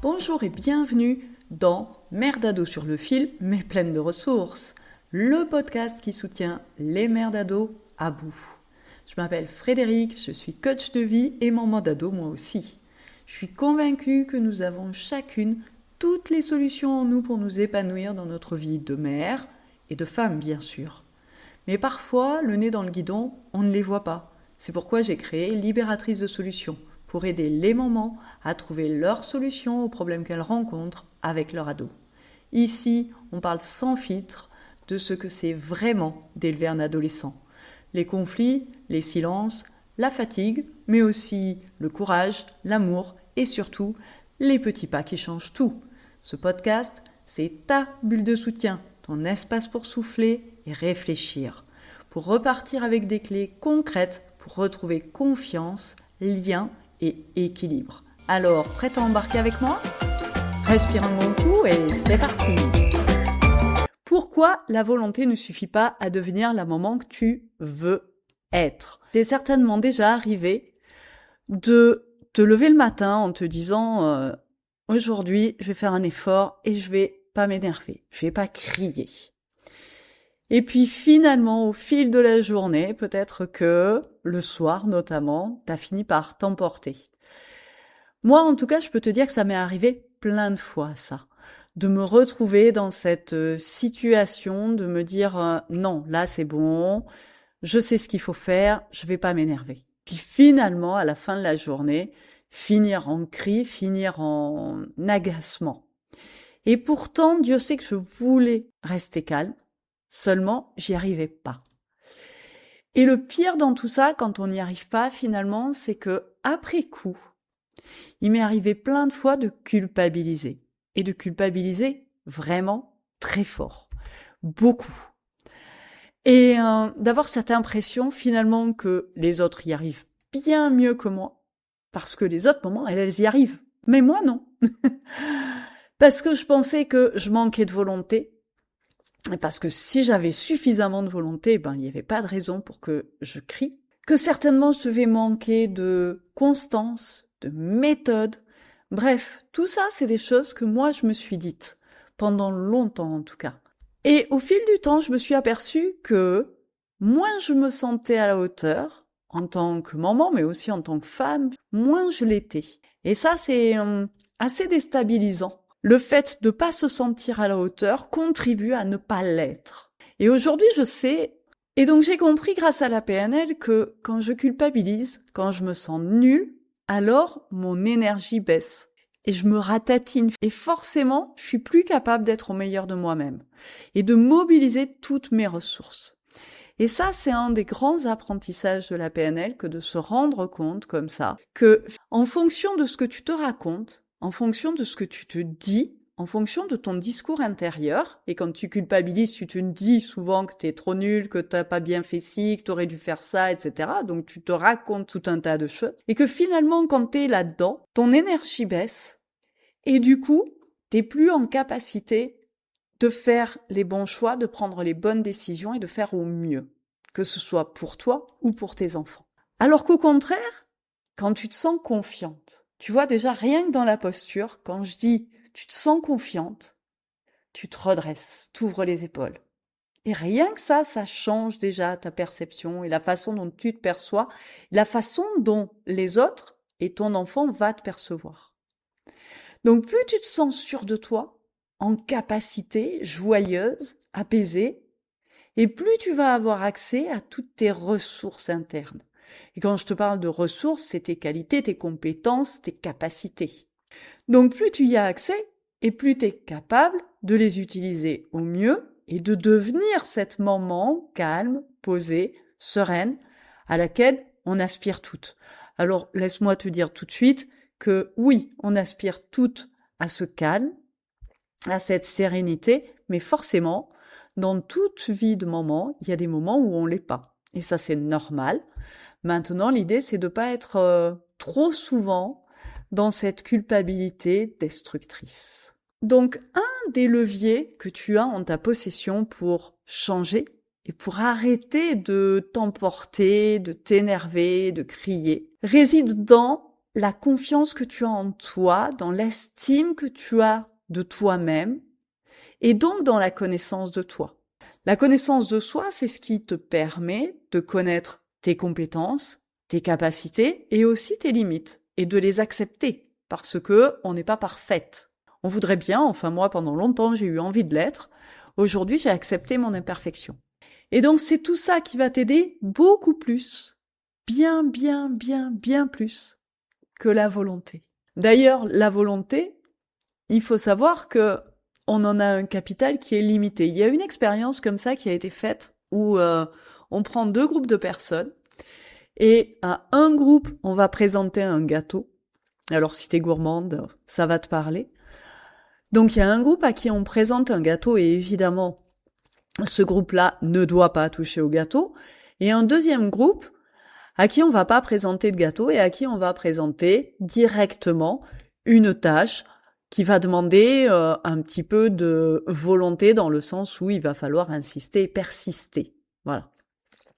Bonjour et bienvenue dans Mère d'ado sur le fil, mais pleine de ressources, le podcast qui soutient les mères d'ado à bout. Je m'appelle Frédéric, je suis coach de vie et maman d'ado moi aussi. Je suis convaincue que nous avons chacune toutes les solutions en nous pour nous épanouir dans notre vie de mère et de femme bien sûr. Mais parfois, le nez dans le guidon, on ne les voit pas. C'est pourquoi j'ai créé Libératrice de solutions, pour aider les mamans à trouver leurs solutions aux problèmes qu'elles rencontrent avec leur ado. Ici, on parle sans filtre de ce que c'est vraiment d'élever un adolescent. Les conflits, les silences, la fatigue, mais aussi le courage, l'amour et surtout les petits pas qui changent tout. Ce podcast, c'est ta bulle de soutien, ton espace pour souffler et réfléchir, pour repartir avec des clés concrètes pour retrouver confiance, lien et équilibre. Alors, prête à embarquer avec moi ? Respire un bon coup et c'est parti. Pourquoi la volonté ne suffit pas à devenir la maman que tu veux être ? C'est certainement déjà arrivé de te lever le matin en te disant aujourd'hui, je vais faire un effort et je vais pas m'énerver, je vais pas crier. Et puis finalement, au fil de la journée, peut-être que le soir notamment, t'as fini par t'emporter. Moi, en tout cas, je peux te dire que ça m'est arrivé plein de fois, ça. De me retrouver dans cette situation, de me dire non, là c'est bon, je sais ce qu'il faut faire, je vais pas m'énerver. Puis finalement, à la fin de la journée, finir en cri, finir en agacement. Et pourtant, Dieu sait que je voulais rester calme. Seulement, j'y arrivais pas. Et le pire dans tout ça, quand on n'y arrive pas, finalement, c'est que après coup, il m'est arrivé plein de fois de culpabiliser. Et de culpabiliser vraiment très fort. Beaucoup. Et d'avoir cette impression, finalement, que les autres y arrivent bien mieux que moi. Parce que les autres, moments, elles y arrivent. Mais moi, non. Parce que je pensais que je manquais de volonté. Parce que si j'avais suffisamment de volonté, il n'y avait pas de raison pour que je crie. Que certainement je devais manquer de constance, de méthode. Bref, tout ça, c'est des choses que moi je me suis dites, pendant longtemps en tout cas. Et au fil du temps, je me suis aperçue que moins je me sentais à la hauteur, en tant que maman, mais aussi en tant que femme, moins je l'étais. Et ça, c'est assez déstabilisant. Le fait de ne pas se sentir à la hauteur contribue à ne pas l'être. Et aujourd'hui, je sais, et donc j'ai compris grâce à la PNL que quand je culpabilise, quand je me sens nulle, alors mon énergie baisse. Et je me ratatine. Et forcément, je suis plus capable d'être au meilleur de moi-même. Et de mobiliser toutes mes ressources. Et ça, c'est un des grands apprentissages de la PNL que de se rendre compte comme ça, que en fonction de ce que tu te racontes, en fonction de ce que tu te dis, en fonction de ton discours intérieur, et quand tu culpabilises, tu te dis souvent que t'es trop nul, que t'as pas bien fait ci, que t'aurais dû faire ça, etc. Donc tu te racontes tout un tas de choses. Et que finalement, quand t'es là-dedans, ton énergie baisse, et du coup, t'es plus en capacité de faire les bons choix, de prendre les bonnes décisions et de faire au mieux, que ce soit pour toi ou pour tes enfants. Alors qu'au contraire, quand tu te sens confiante, tu vois déjà rien que dans la posture, quand je dis tu te sens confiante, tu te redresses, t'ouvres les épaules. Et rien que ça change déjà ta perception et la façon dont tu te perçois, la façon dont les autres et ton enfant va te percevoir. Donc plus tu te sens sûre de toi, en capacité, joyeuse, apaisée, et plus tu vas avoir accès à toutes tes ressources internes. Et quand je te parle de ressources, c'est tes qualités, tes compétences, tes capacités. Donc plus tu y as accès, et plus tu es capable de les utiliser au mieux et de devenir cette maman calme, posée, sereine, à laquelle on aspire toutes. Alors laisse-moi te dire tout de suite que oui, on aspire toutes à ce calme, à cette sérénité, mais forcément, dans toute vie de maman, il y a des moments où on l'est pas. Et ça, c'est normal. Maintenant, l'idée, c'est de pas être trop souvent dans cette culpabilité destructrice. Donc, un des leviers que tu as en ta possession pour changer et pour arrêter de t'emporter, de t'énerver, de crier, réside dans la confiance que tu as en toi, dans l'estime que tu as de toi-même, et donc dans la connaissance de toi. La connaissance de soi, c'est ce qui te permet de connaître tes compétences, tes capacités et aussi tes limites, et de les accepter, parce que on n'est pas parfaite. On voudrait bien, enfin moi pendant longtemps j'ai eu envie de l'être, aujourd'hui j'ai accepté mon imperfection. Et donc c'est tout ça qui va t'aider beaucoup plus, bien plus que la volonté. D'ailleurs, la volonté, il faut savoir que on en a un capital qui est limité. Il y a une expérience comme ça qui a été faite où on prend 2 groupes de personnes et à un groupe, on va présenter un gâteau. Alors si t'es gourmande, ça va te parler. Donc il y a un groupe à qui on présente un gâteau et évidemment, ce groupe-là ne doit pas toucher au gâteau. Et un deuxième groupe à qui on va pas présenter de gâteau et à qui on va présenter directement une tâche qui va demander un petit peu de volonté dans le sens où il va falloir insister et persister. Voilà.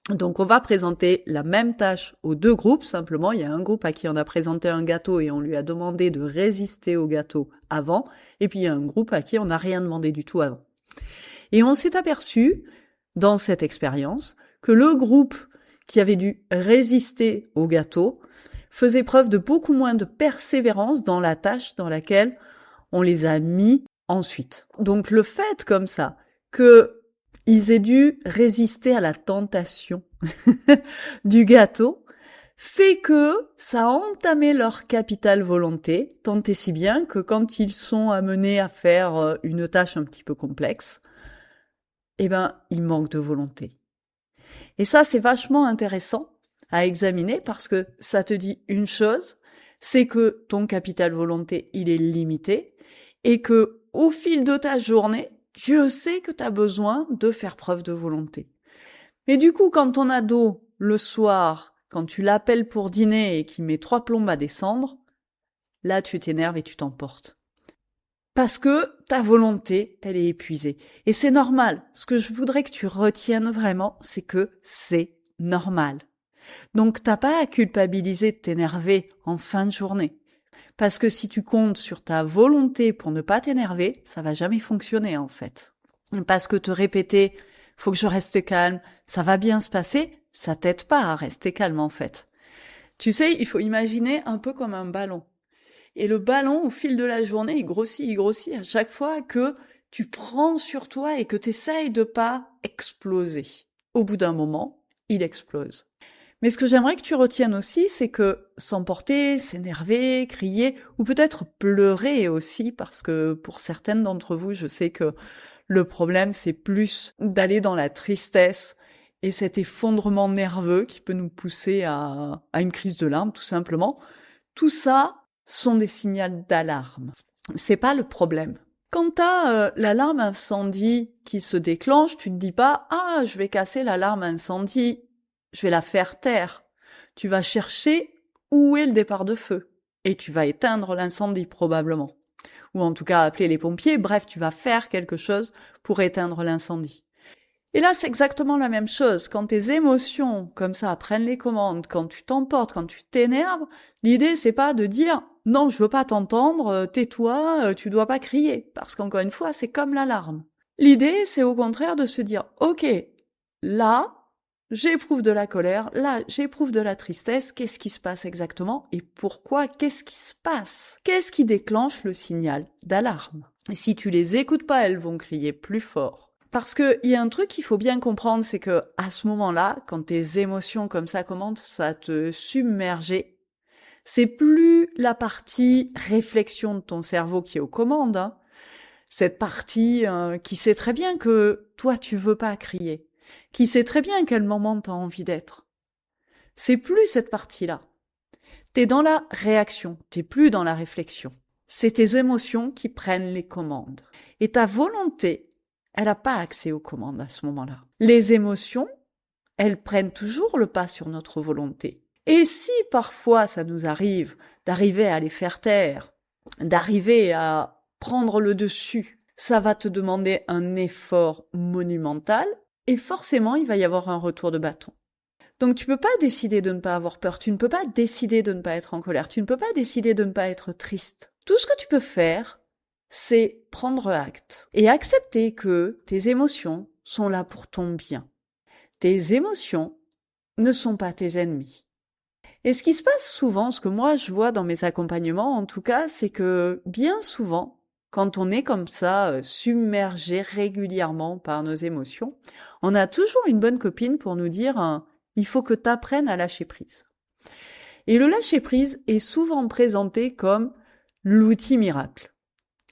Donc on va présenter la même tâche aux 2 groupes, simplement il y a un groupe à qui on a présenté un gâteau et on lui a demandé de résister au gâteau avant, et puis il y a un groupe à qui on n'a rien demandé du tout avant. Et on s'est aperçu, dans cette expérience, que le groupe qui avait dû résister au gâteau faisait preuve de beaucoup moins de persévérance dans la tâche dans laquelle on les a mis ensuite. Donc le fait comme ça qu'ils aient dû résister à la tentation du gâteau fait que ça a entamé leur capital volonté, tant et si bien que quand ils sont amenés à faire une tâche un petit peu complexe, eh ben, il manque de volonté. Et ça, c'est vachement intéressant à examiner parce que ça te dit une chose, c'est que ton capital volonté, il est limité et que au fil de ta journée, Dieu sait que tu as besoin de faire preuve de volonté. Mais du coup, quand ton ado, le soir, quand tu l'appelles pour dîner et qu'il met 3 plombes à descendre, là, tu t'énerves et tu t'emportes. Parce que ta volonté, elle est épuisée. Et c'est normal. Ce que je voudrais que tu retiennes vraiment, c'est que c'est normal. Donc, t'as pas à culpabiliser de t'énerver en fin de journée. Parce que si tu comptes sur ta volonté pour ne pas t'énerver, ça va jamais fonctionner, en fait. Parce que te répéter, faut que je reste calme, ça va bien se passer, ça t'aide pas à rester calme, en fait. Tu sais, il faut imaginer un peu comme un ballon. Et le ballon, au fil de la journée, il grossit à chaque fois que tu prends sur toi et que tu essayes de pas exploser. Au bout d'un moment, il explose. Mais ce que j'aimerais que tu retiennes aussi, c'est que s'emporter, s'énerver, crier, ou peut-être pleurer aussi, parce que pour certaines d'entre vous, je sais que le problème, c'est plus d'aller dans la tristesse et cet effondrement nerveux qui peut nous pousser à une crise de larmes, tout simplement. Tout ça sont des signaux d'alarme. C'est pas le problème. Quand t'as l'alarme incendie qui se déclenche, tu te dis pas « Ah, je vais casser l'alarme incendie, je vais la faire taire ». Tu vas chercher où est le départ de feu et tu vas éteindre l'incendie probablement. Ou en tout cas appeler les pompiers, bref, tu vas faire quelque chose pour éteindre l'incendie. Et là, c'est exactement la même chose. Quand tes émotions, comme ça, prennent les commandes, quand tu t'emportes, quand tu t'énerves, l'idée, c'est pas de dire « Non, je veux pas t'entendre, tais-toi, tu dois pas crier ». Parce qu'encore une fois, c'est comme l'alarme. L'idée, c'est au contraire de se dire « Ok, là, j'éprouve de la colère, là, j'éprouve de la tristesse, qu'est-ce qui se passe exactement et pourquoi, qu'est-ce qui se passe? Qu'est-ce qui déclenche le signal d'alarme ?» Et si tu les écoutes pas, elles vont crier plus fort. Parce que il y a un truc qu'il faut bien comprendre, c'est que à ce moment-là, quand tes émotions comme ça commencent à te submerger, c'est plus la partie réflexion de ton cerveau qui est aux commandes, hein. Cette partie qui sait très bien que toi tu veux pas crier, qui sait très bien à quel moment t'as envie d'être. C'est plus cette partie-là. T'es dans la réaction, t'es plus dans la réflexion. C'est tes émotions qui prennent les commandes. Et ta volonté, elle n'a pas accès aux commandes à ce moment-là. Les émotions, elles prennent toujours le pas sur notre volonté. Et si parfois ça nous arrive d'arriver à les faire taire, d'arriver à prendre le dessus, ça va te demander un effort monumental et forcément il va y avoir un retour de bâton. Donc tu peux pas décider de ne pas avoir peur, tu ne peux pas décider de ne pas être en colère, tu ne peux pas décider de ne pas être triste. Tout ce que tu peux faire, c'est prendre acte et accepter que tes émotions sont là pour ton bien. Tes émotions ne sont pas tes ennemis. Et ce qui se passe souvent, ce que moi je vois dans mes accompagnements en tout cas, c'est que bien souvent, quand on est comme ça, submergé régulièrement par nos émotions, on a toujours une bonne copine pour nous dire il faut que tu apprennes à lâcher prise. Et le lâcher prise est souvent présenté comme l'outil miracle.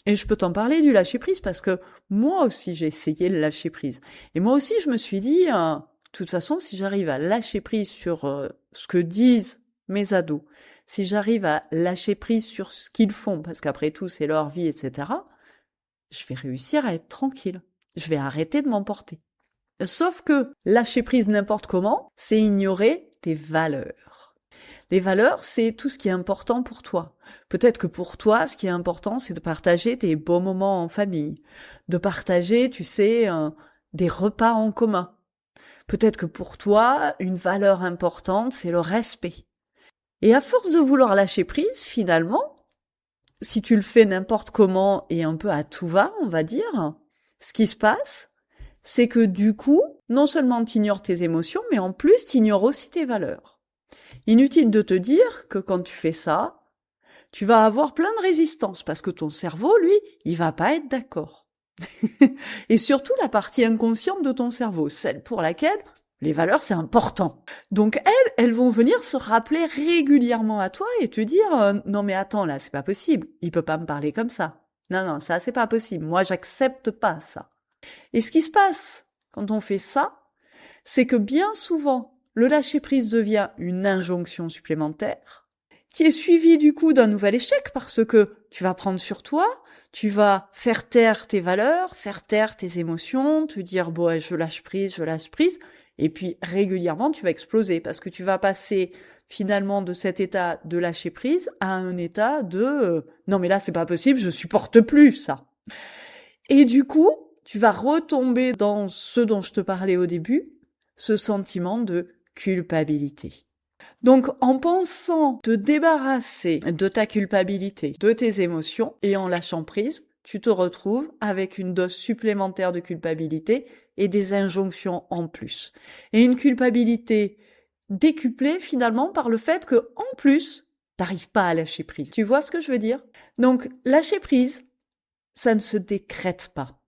Et je peux t'en parler du lâcher prise parce que moi aussi j'ai essayé le lâcher prise. Et moi aussi je me suis dit, de toute façon, si j'arrive à lâcher prise sur ce que disent mes ados, si j'arrive à lâcher prise sur ce qu'ils font, parce qu'après tout c'est leur vie, etc., je vais réussir à être tranquille. Je vais arrêter de m'emporter. Sauf que lâcher prise n'importe comment, c'est ignorer tes valeurs. Les valeurs, c'est tout ce qui est important pour toi. Peut-être que pour toi, ce qui est important, c'est de partager tes beaux moments en famille, de partager, tu sais, des repas en commun. Peut-être que pour toi, une valeur importante, c'est le respect. Et à force de vouloir lâcher prise, finalement, si tu le fais n'importe comment et un peu à tout va, on va dire, ce qui se passe, c'est que du coup, non seulement tu ignores tes émotions, mais en plus, tu ignores aussi tes valeurs. Inutile de te dire que quand tu fais ça, tu vas avoir plein de résistance parce que ton cerveau, lui, il va pas être d'accord. Et surtout la partie inconsciente de ton cerveau, celle pour laquelle les valeurs, c'est important. Donc elles vont venir se rappeler régulièrement à toi et te dire non mais attends là, c'est pas possible, il peut pas me parler comme ça. Non, ça c'est pas possible, moi j'accepte pas ça. Et ce qui se passe quand on fait ça, c'est que bien souvent, le lâcher-prise devient une injonction supplémentaire qui est suivie du coup d'un nouvel échec parce que tu vas prendre sur toi, tu vas faire taire tes valeurs, faire taire tes émotions, te dire bon, je lâche prise, et puis régulièrement tu vas exploser parce que tu vas passer finalement de cet état de lâcher prise à un état de non mais là c'est pas possible, je supporte plus ça. Et du coup, tu vas retomber dans ce dont je te parlais au début, ce sentiment de culpabilité. Donc, en pensant te débarrasser de ta culpabilité, de tes émotions, et en lâchant prise, tu te retrouves avec une dose supplémentaire de culpabilité et des injonctions en plus. Et une culpabilité décuplée finalement par le fait que, en plus, t'arrives pas à lâcher prise. Tu vois ce que je veux dire? Donc, lâcher prise, ça ne se décrète pas.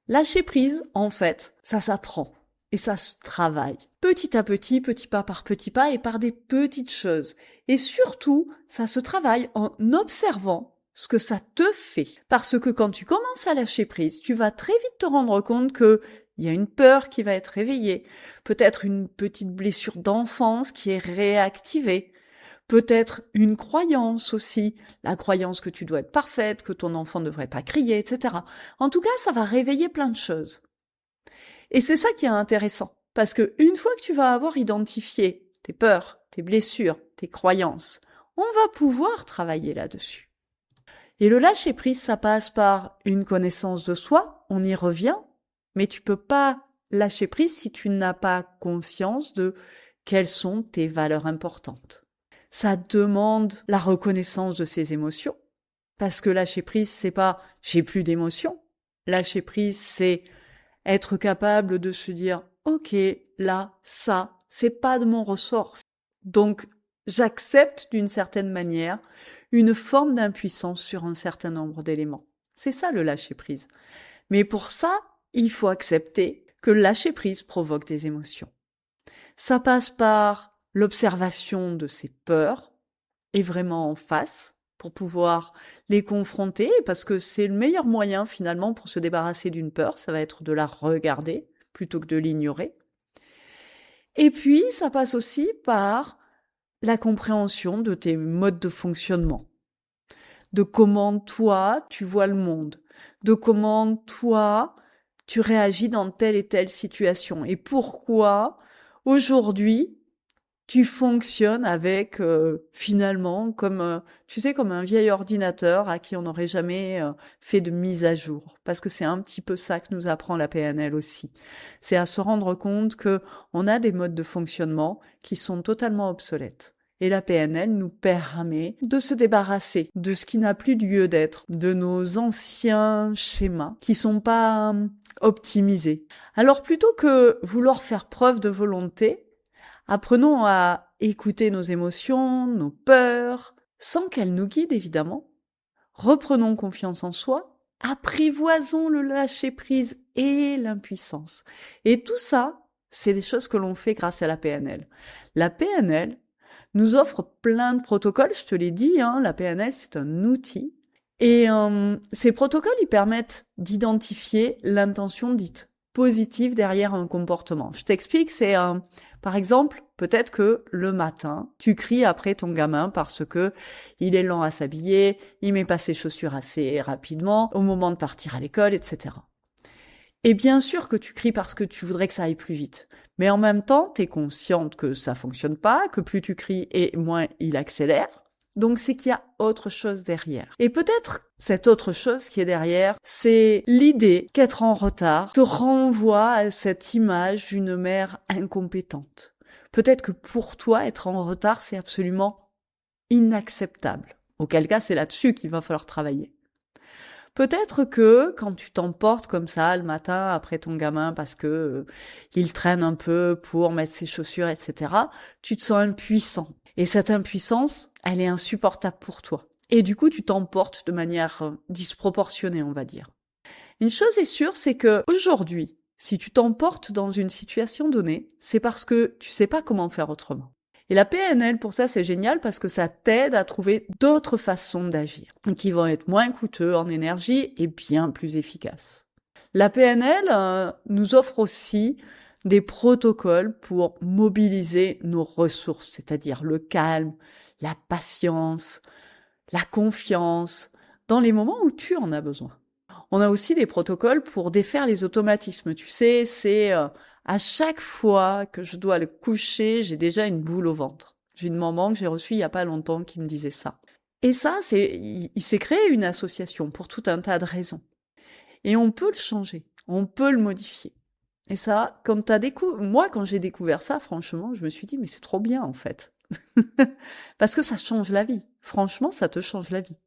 Lâcher prise, en fait, ça s'apprend. Et ça se travaille. Petit à petit, petit pas par petit pas et par des petites choses. Et surtout, ça se travaille en observant ce que ça te fait. Parce que quand tu commences à lâcher prise, tu vas très vite te rendre compte que il y a une peur qui va être réveillée. Peut-être une petite blessure d'enfance qui est réactivée. Peut-être une croyance aussi, la croyance que tu dois être parfaite, que ton enfant ne devrait pas crier, etc. En tout cas, ça va réveiller plein de choses. Et c'est ça qui est intéressant, parce que une fois que tu vas avoir identifié tes peurs, tes blessures, tes croyances, on va pouvoir travailler là-dessus. Et le lâcher prise, ça passe par une connaissance de soi, on y revient, mais tu peux pas lâcher prise si tu n'as pas conscience de quelles sont tes valeurs importantes. Ça demande la reconnaissance de ces émotions, parce que lâcher prise, c'est pas j'ai plus d'émotions. Lâcher prise, c'est être capable de se dire ok, là, ça, c'est pas de mon ressort. Donc, j'accepte d'une certaine manière une forme d'impuissance sur un certain nombre d'éléments. C'est ça le lâcher prise. Mais pour ça, il faut accepter que le lâcher prise provoque des émotions. Ça passe par l'observation de ces peurs et vraiment en face pour pouvoir les confronter parce que c'est le meilleur moyen finalement pour se débarrasser d'une peur, ça va être de la regarder plutôt que de l'ignorer. Et puis, ça passe aussi par la compréhension de tes modes de fonctionnement, de comment toi, tu vois le monde, de comment toi, tu réagis dans telle et telle situation et pourquoi aujourd'hui, tu fonctionnes avec finalement comme tu sais comme un vieil ordinateur à qui on n'aurait jamais fait de mise à jour parce que c'est un petit peu ça que nous apprend la PNL aussi. C'est à se rendre compte que on a des modes de fonctionnement qui sont totalement obsolètes. Et la PNL nous permet de se débarrasser de ce qui n'a plus lieu d'être, de nos anciens schémas qui sont pas optimisés. Alors plutôt que vouloir faire preuve de volonté, apprenons à écouter nos émotions, nos peurs, sans qu'elles nous guident évidemment. Reprenons confiance en soi, apprivoisons le lâcher-prise et l'impuissance. Et tout ça, c'est des choses que l'on fait grâce à la PNL. La PNL nous offre plein de protocoles, je te l'ai dit, la PNL c'est un outil. Et ces protocoles, ils permettent d'identifier l'intention dite positive derrière un comportement. Je t'explique, c'est par exemple, peut-être que le matin, tu cries après ton gamin parce que il est lent à s'habiller, il met pas ses chaussures assez rapidement au moment de partir à l'école, etc. Et bien sûr que tu cries parce que tu voudrais que ça aille plus vite. Mais en même temps, tu es consciente que ça fonctionne pas, que plus tu cries et moins il accélère. Donc c'est qu'il y a autre chose derrière. Et peut-être cette autre chose qui est derrière, c'est l'idée qu'être en retard te renvoie à cette image d'une mère incompétente. Peut-être que pour toi, être en retard, c'est absolument inacceptable. Auquel cas, c'est là-dessus qu'il va falloir travailler. Peut-être que quand tu t'emportes comme ça le matin après ton gamin parce que il traîne un peu pour mettre ses chaussures, etc., tu te sens impuissant. Et cette impuissance, elle est insupportable pour toi. Et du coup, tu t'emportes de manière disproportionnée, on va dire. Une chose est sûre, c'est que aujourd'hui, si tu t'emportes dans une situation donnée, c'est parce que tu sais pas comment faire autrement. Et la PNL, pour ça, c'est génial parce que ça t'aide à trouver d'autres façons d'agir qui vont être moins coûteux en énergie et bien plus efficaces. La PNL nous offre aussi des protocoles pour mobiliser nos ressources, c'est-à-dire le calme, la patience, la confiance, dans les moments où tu en as besoin. On a aussi des protocoles pour défaire les automatismes. Tu sais, c'est à chaque fois que je dois le coucher, j'ai déjà une boule au ventre. J'ai une maman que j'ai reçue il y a pas longtemps qui me disait ça. Et ça, il s'est créé une association pour tout un tas de raisons. Et on peut le changer, on peut le modifier. Et ça, moi, quand j'ai découvert ça, franchement, je me suis dit, mais c'est trop bien, en fait. Parce que ça change la vie. Franchement, ça te change la vie.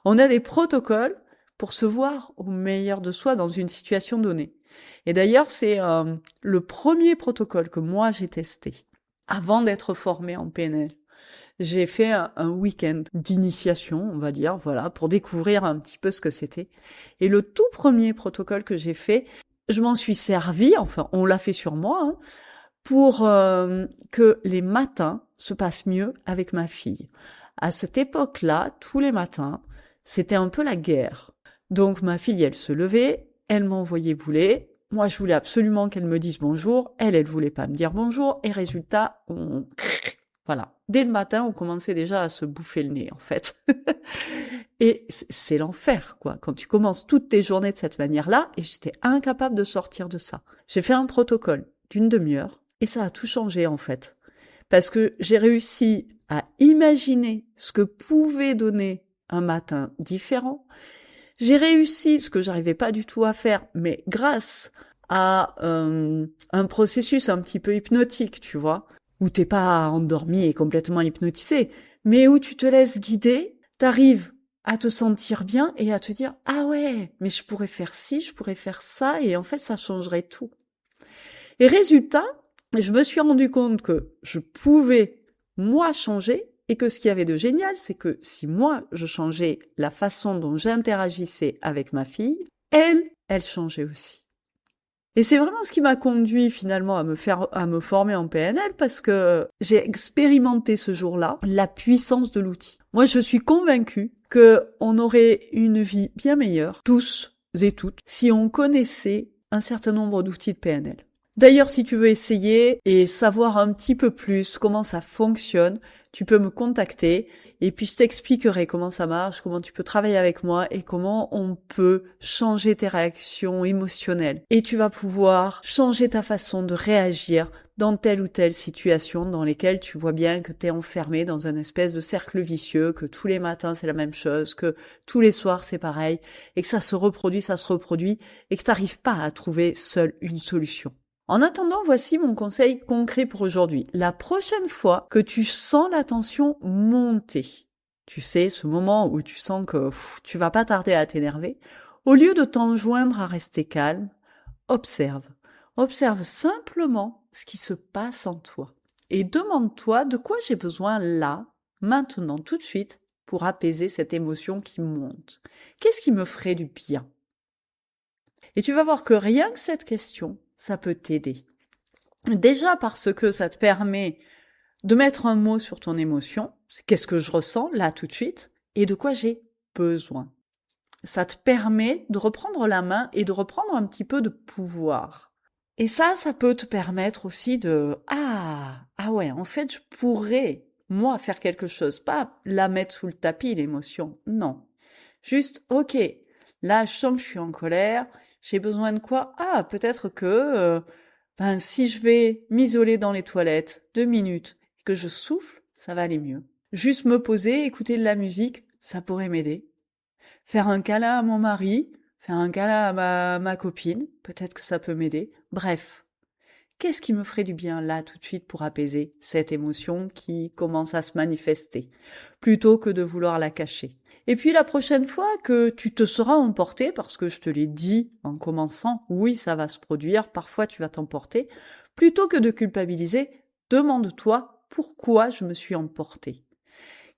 On a des protocoles pour se voir au meilleur de soi dans une situation donnée. Et d'ailleurs, c'est le premier protocole que moi j'ai testé avant d'être formée en PNL. J'ai fait un week-end d'initiation, on va dire, voilà, pour découvrir un petit peu ce que c'était. Et le tout premier protocole que j'ai fait, je m'en suis servi, enfin, on l'a fait sur moi, pour que les matins se passent mieux avec ma fille. À cette époque-là, tous les matins, c'était un peu la guerre. Donc ma fille, elle se levait, elle m'envoyait bouler. Moi, je voulais absolument qu'elle me dise bonjour. Elle voulait pas me dire bonjour. Et résultat, voilà. Dès le matin, on commençait déjà à se bouffer le nez, en fait. Et c'est l'enfer, quoi. Quand tu commences toutes tes journées de cette manière-là, et j'étais incapable de sortir de ça. J'ai fait un protocole d'une demi-heure, et ça a tout changé, en fait. Parce que j'ai réussi à imaginer ce que pouvait donner un matin différent. J'ai réussi ce que j'arrivais pas du tout à faire, mais grâce à un processus un petit peu hypnotique, tu vois, où t'es pas endormi et complètement hypnotisé, mais où tu te laisses guider, t'arrives à te sentir bien et à te dire « Ah ouais, mais je pourrais faire ci, je pourrais faire ça, et en fait, ça changerait tout. » Et résultat, je me suis rendu compte que je pouvais, moi, changer, et que ce qu'il y avait de génial, c'est que si moi, je changeais la façon dont j'interagissais avec ma fille, elle changeait aussi. Et c'est vraiment ce qui m'a conduit finalement à me former en PNL, parce que j'ai expérimenté ce jour-là la puissance de l'outil. Moi, je suis convaincue qu'on aurait une vie bien meilleure, tous et toutes, si on connaissait un certain nombre d'outils de PNL. D'ailleurs, si tu veux essayer et savoir un petit peu plus comment ça fonctionne, tu peux me contacter et puis je t'expliquerai comment ça marche, comment tu peux travailler avec moi et comment on peut changer tes réactions émotionnelles. Et tu vas pouvoir changer ta façon de réagir dans telle ou telle situation dans lesquelles tu vois bien que t'es enfermé dans un espèce de cercle vicieux, que tous les matins c'est la même chose, que tous les soirs c'est pareil, et que ça se reproduit, et que t'arrives pas à trouver seule une solution. En attendant, voici mon conseil concret pour aujourd'hui. La prochaine fois que tu sens la tension monter, tu sais, ce moment où tu sens que tu vas pas tarder à t'énerver, au lieu de t'enjoindre à rester calme, observe. Observe simplement ce qui se passe en toi. Et demande-toi de quoi j'ai besoin là, maintenant, tout de suite, pour apaiser cette émotion qui monte. Qu'est-ce qui me ferait du bien? Et tu vas voir que rien que cette question, ça peut t'aider. Déjà parce que ça te permet de mettre un mot sur ton émotion, qu'est-ce que je ressens là tout de suite, et de quoi j'ai besoin. Ça te permet de reprendre la main et de reprendre un petit peu de pouvoir. Et ça peut te permettre aussi de ah ouais, en fait, je pourrais, moi, faire quelque chose. Pas la mettre sous le tapis, l'émotion. Non. Juste, ok, là, je sens que je suis en colère. J'ai besoin de quoi? Ah, peut-être que si je vais m'isoler dans les toilettes 2 minutes et que je souffle, ça va aller mieux. Juste me poser, écouter de la musique, ça pourrait m'aider. Faire un câlin à mon mari, faire un câlin à ma copine, peut-être que ça peut m'aider. Bref, qu'est-ce qui me ferait du bien là tout de suite pour apaiser cette émotion qui commence à se manifester, plutôt que de vouloir la cacher. Et puis la prochaine fois que tu te seras emporté, parce que je te l'ai dit en commençant, oui, ça va se produire, parfois tu vas t'emporter, plutôt que de culpabiliser, demande-toi pourquoi je me suis emporté.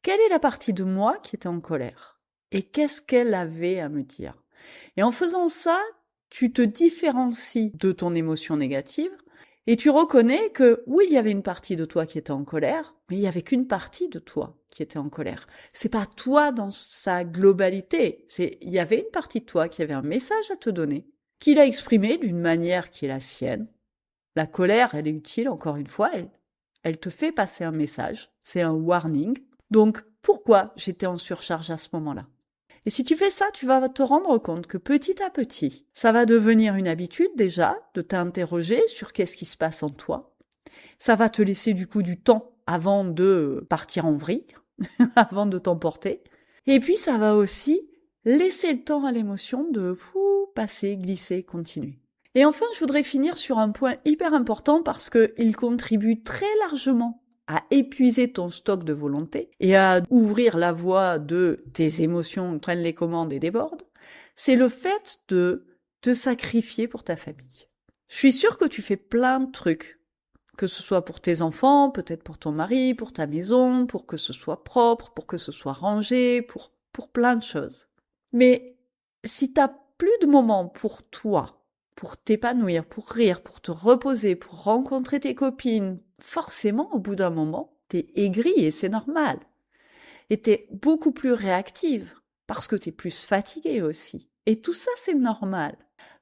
Quelle est la partie de moi qui était en colère? Et qu'est-ce qu'elle avait à me dire? Et en faisant ça, tu te différencies de ton émotion négative et tu reconnais que oui, il y avait une partie de toi qui était en colère, mais il y avait qu'une partie de toi qui était en colère. C'est pas toi dans sa globalité. Il y avait une partie de toi qui avait un message à te donner, qu'il a exprimé d'une manière qui est la sienne. La colère, elle est utile, encore une fois, elle te fait passer un message. C'est un warning. Donc, pourquoi j'étais en surcharge à ce moment-là? Et si tu fais ça, tu vas te rendre compte que petit à petit, ça va devenir une habitude déjà de t'interroger sur qu'est-ce qui se passe en toi. Ça va te laisser du coup du temps avant de partir en vrille, avant de t'emporter. Et puis ça va aussi laisser le temps à l'émotion de passer, glisser, continuer. Et enfin, je voudrais finir sur un point hyper important parce qu'il contribue très largement à épuiser ton stock de volonté et à ouvrir la voie de tes émotions qui prennent les commandes et débordent, c'est le fait de te sacrifier pour ta famille. Je suis sûre que tu fais plein de trucs, que ce soit pour tes enfants, peut-être pour ton mari, pour ta maison, pour que ce soit propre, pour que ce soit rangé, pour plein de choses. Mais si t'as plus de moments pour toi, pour t'épanouir, pour rire, pour te reposer, pour rencontrer tes copines, forcément, au bout d'un moment, t'es aigrie et c'est normal. Et t'es beaucoup plus réactive parce que t'es plus fatiguée aussi. Et tout ça, c'est normal.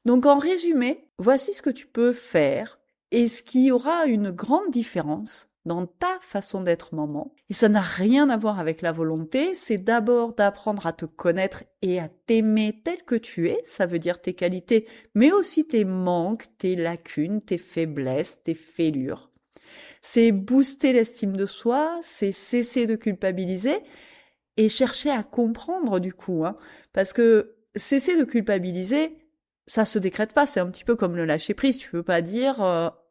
Donc, en résumé, voici ce que tu peux faire et ce qui aura une grande différence dans ta façon d'être maman. Et ça n'a rien à voir avec la volonté, c'est d'abord d'apprendre à te connaître et à t'aimer tel que tu es, ça veut dire tes qualités, mais aussi tes manques, tes lacunes, tes faiblesses, tes fêlures. C'est booster l'estime de soi, c'est cesser de culpabiliser et chercher à comprendre du coup, parce que cesser de culpabiliser, ça se décrète pas, c'est un petit peu comme le lâcher prise, tu peux pas dire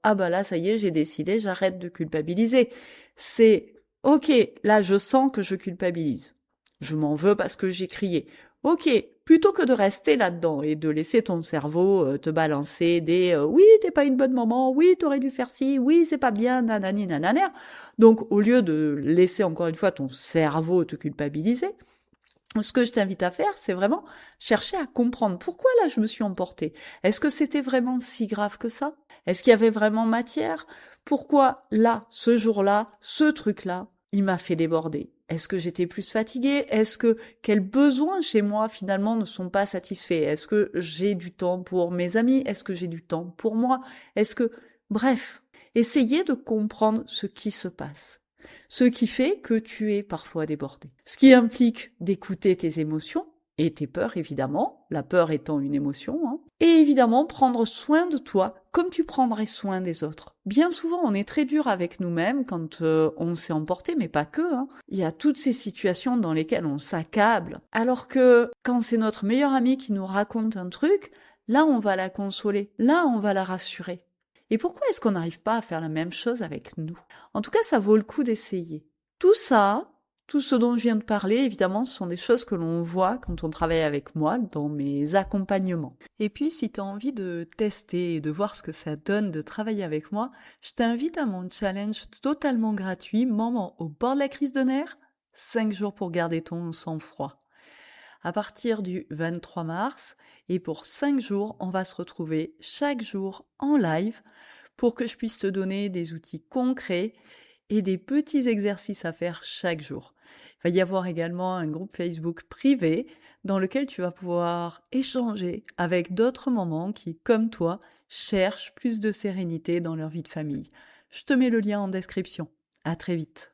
ah bah là ça y est, j'ai décidé, j'arrête de culpabiliser. C'est OK, là je sens que je culpabilise. Je m'en veux parce que j'ai crié. OK, plutôt que de rester là-dedans et de laisser ton cerveau te balancer des oui, t'es pas une bonne maman, oui, t'aurais dû faire ci, oui, c'est pas bien, nanani nananer. Donc au lieu de laisser encore une fois ton cerveau te culpabiliser, ce que je t'invite à faire, c'est vraiment chercher à comprendre pourquoi là je me suis emportée. Est-ce que c'était vraiment si grave que ça? Est-ce qu'il y avait vraiment matière? Pourquoi là, ce jour-là, ce truc-là, il m'a fait déborder? Est-ce que j'étais plus fatiguée? Est-ce que quels besoins chez moi finalement ne sont pas satisfaits? Est-ce que j'ai du temps pour mes amis? Est-ce que j'ai du temps pour moi? Bref, essayez de comprendre ce qui se passe. Ce qui fait que tu es parfois débordé. Ce qui implique d'écouter tes émotions et tes peurs, évidemment, la peur étant une émotion, Et évidemment, prendre soin de toi comme tu prendrais soin des autres. Bien souvent, on est très dur avec nous-mêmes quand on s'est emporté, mais pas que. Il y a toutes ces situations dans lesquelles on s'accable. Alors que quand c'est notre meilleur ami qui nous raconte un truc, là, on va la consoler. Là, on va la rassurer. Et pourquoi est-ce qu'on n'arrive pas à faire la même chose avec nous? En tout cas, ça vaut le coup d'essayer. Tout ça, tout ce dont je viens de parler, évidemment, ce sont des choses que l'on voit quand on travaille avec moi dans mes accompagnements. Et puis, si tu as envie de tester et de voir ce que ça donne de travailler avec moi, je t'invite à mon challenge totalement gratuit, Maman au bord de la crise de nerfs, 5 jours pour garder ton sang-froid. À partir du 23 mars, et pour 5 jours, on va se retrouver chaque jour en live pour que je puisse te donner des outils concrets et des petits exercices à faire chaque jour. Il va y avoir également un groupe Facebook privé dans lequel tu vas pouvoir échanger avec d'autres mamans qui, comme toi, cherchent plus de sérénité dans leur vie de famille. Je te mets le lien en description. À très vite.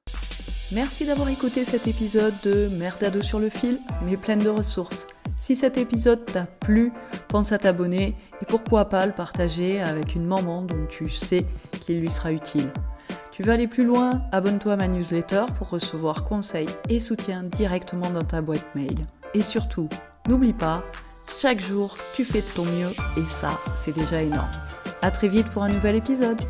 Merci d'avoir écouté cet épisode de Merde à dos sur le fil, mais pleine de ressources. Si cet épisode t'a plu, pense à t'abonner et pourquoi pas le partager avec une maman dont tu sais qu'il lui sera utile. Tu veux aller plus loin? Abonne-toi à ma newsletter pour recevoir conseils et soutien directement dans ta boîte mail. Et surtout, n'oublie pas, chaque jour, tu fais de ton mieux et ça, c'est déjà énorme. À très vite pour un nouvel épisode.